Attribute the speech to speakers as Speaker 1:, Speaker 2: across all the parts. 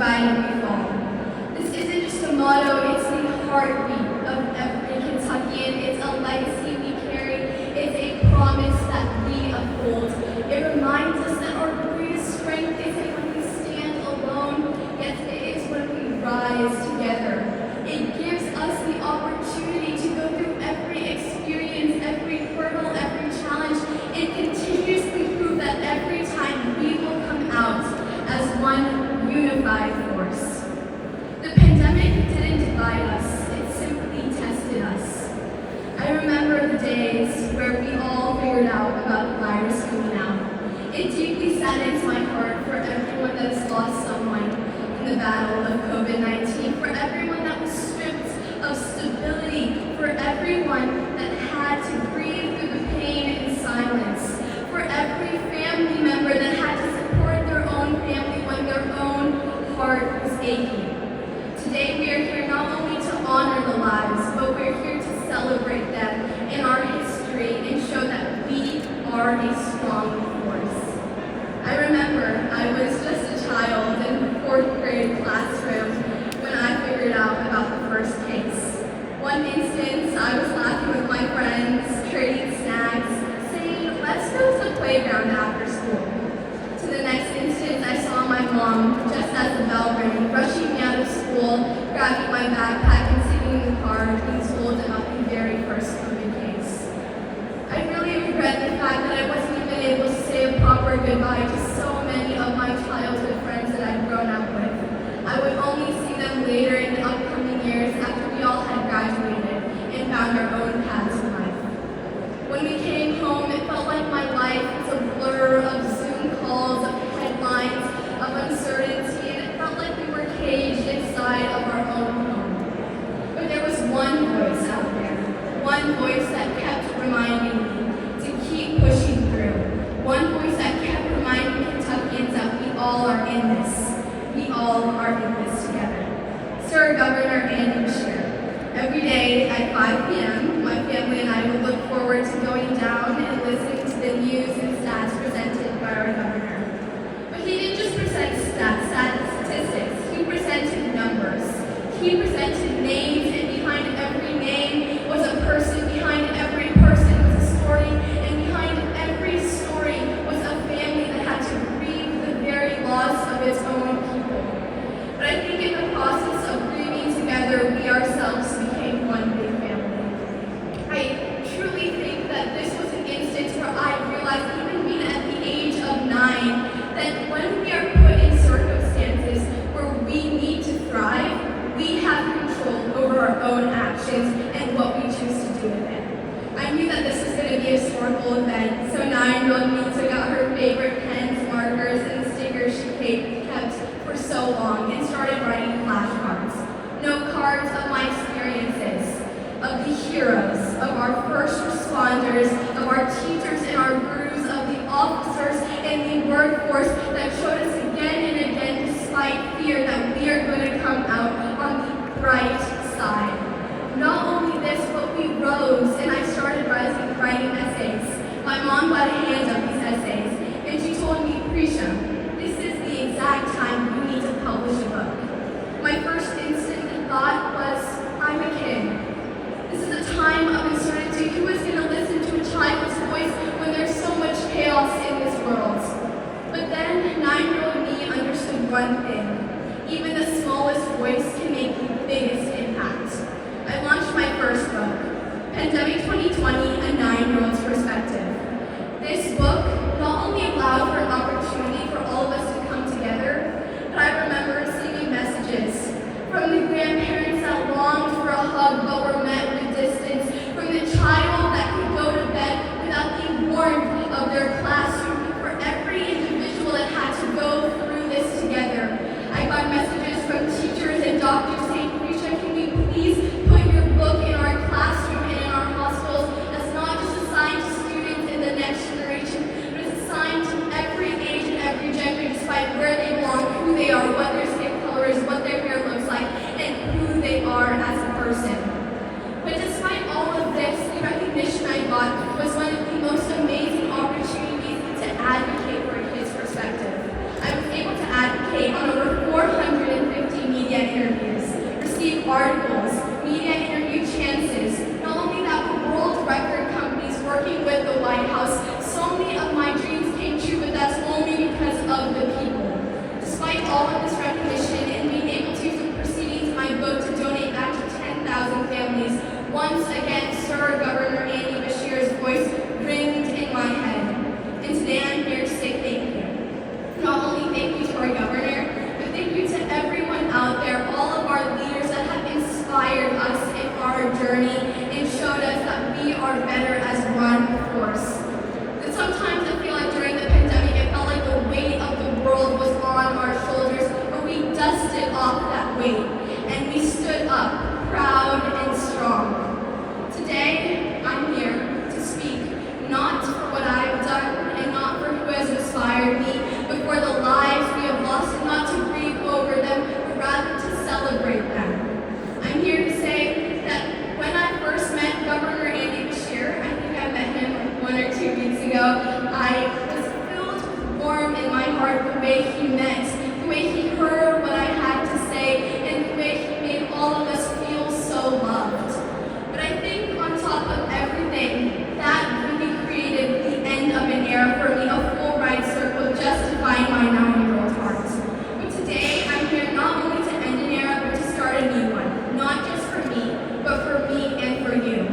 Speaker 1: divided we fall. This isn't just a motto, it's the heartbeat of every Kentuckian. It's a legacy we carry. It's a promise that we uphold. It reminds us that our greatest strength isn't when we stand alone, yet it is when we rise together. It gives us the opportunity to go through every experience, every hurdle, every challenge, and continuously prove that every time we will come out as one unified force. The pandemic didn't divide us, it simply tested us. I remember the days where we all figured out about the virus coming out. It deeply saddens my heart for everyone that has lost someone in the battle of COVID-19, for everyone that was stripped of stability, for everyone that had to breathe through the pain in silence, for every family member that had to support their own family when their own heart was aching. Today we are here not only to honor the lives, but we're here to celebrate them in our history and show that we are a strong force. I remember I was just a child in the 4th grade classroom when I figured out about the first case. One instance, I was laughing with my friends, trading snacks, saying, let's go to the playground after school. To the next instance, I saw my mom, just as the bell rang, rushing me out of school, grabbing my backpack and sitting in the car, being told about the very first COVID case. I really regret the fact that I wasn't even able to say a proper goodbye to so many of my childhood friends that I'd grown up with. I would only see them later in the upcoming years after we all had graduated and found our own paths in life. When we came home, it felt like my life was a blur of Zoom calls, of headlines, of uncertainty, and it felt like we were caged inside of our own home. But there was one voice out there, one voice that kept reminding me to keep pushing through, one voice that kept reminding Kentuckians that we all are in this. We all are in this together. Sir Governor Andy Beshear, every day at 5 p.m., my family and I would look forward to going down and listening to the news and stats presented by our governor. But he didn't just present statistics, he presented numbers. He presented names, and behind every name was a person, behind every person was a story, and behind every story was a family that had to grieve the very loss of its own people. But I think in the process of grieving together, we ourselves became one big family. I truly think that this was an instance where I realized, even being at the age of 9, that when we are put in circumstances where we need to thrive, we have control over our own actions and what we choose to do with it. I knew that this was going to be a historical event, so 9-year-old me took out her favorite pens, markers, and stickers she kept for so long and started writing flashcards. Note cards of my experiences, of the heroes, of our first responders, of our teachers and our gurus, of the officers and the workforce that showed us again and again, despite fear, that we are going to come out on the bright side. Not only this, but we rose, and I started writing essays. My mom got a hand of these essays, and she told me, Prisha, this is the exact time you need to publish a book. My first instant thought was, I'm a kid. This is a time of uncertainty. Who is going to listen to a child's voice when there's so much chaos in this world? But then 9-year-old me understood one thing. Even the smallest voice can make the biggest impact. I launched my first book, Pandemic 2020, A 9-Year-Old's Perspective. This book not only allowed for an opportunity for all of us to come together, but I remember receiving messages from the grandparents that longed for a hug but were met with distance, from the child that could go to bed without the warmth of their classroom, for every individual that had to go through this together. all of this recognition and being able to use the proceedings of my vote to donate back to 10,000 families, once again, Sir Governor Andy Beshear's voice ringed in my head. And today I'm here to say thank you. Not only thank you to our governor, but thank you to everyone out there, all of our leaders that have inspired us in our journey and showed us that we are better as one force. That sometimes I feel like during the pandemic, it felt like the weight of the world was on our shoulders, but we dusted off that weight and we stood up, proud and strong. Today, I'm here to speak, not for what I've done and not for who has inspired me, but for the lives we have lost, and not to grieve over them, but rather to celebrate them. I'm here to say that when I first met Governor Andy Beshear, I think I met him 1 or 2 weeks ago, I was filled with warmth in my heart the way he meant, the way he heard what I had to say, and the way he made all of us feel so loved. But I think on top of everything, that really created the end of an era for me, a full ride circle justifying my 9-year-old heart. But today, I'm here not only to end an era, but to start a new one, not just for me, but for me and for you.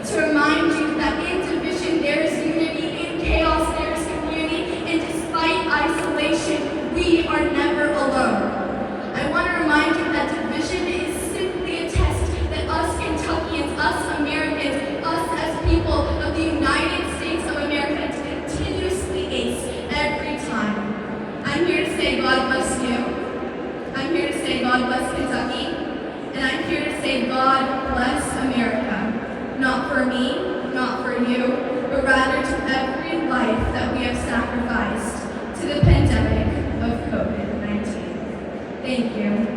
Speaker 1: To remind you that in division there is unity, in chaos there is community, and despite isolation, we are never alone. I want to remind you that division is simply a test that us Kentuckians, us Americans, us as people of the United States of America continuously ace every time. I'm here to say God bless you. I'm here to say God bless Kentucky. And I'm here to say God bless America. Not for me, not for you, but rather to every life that we have sacrificed to the pandemic of COVID-19. Thank you.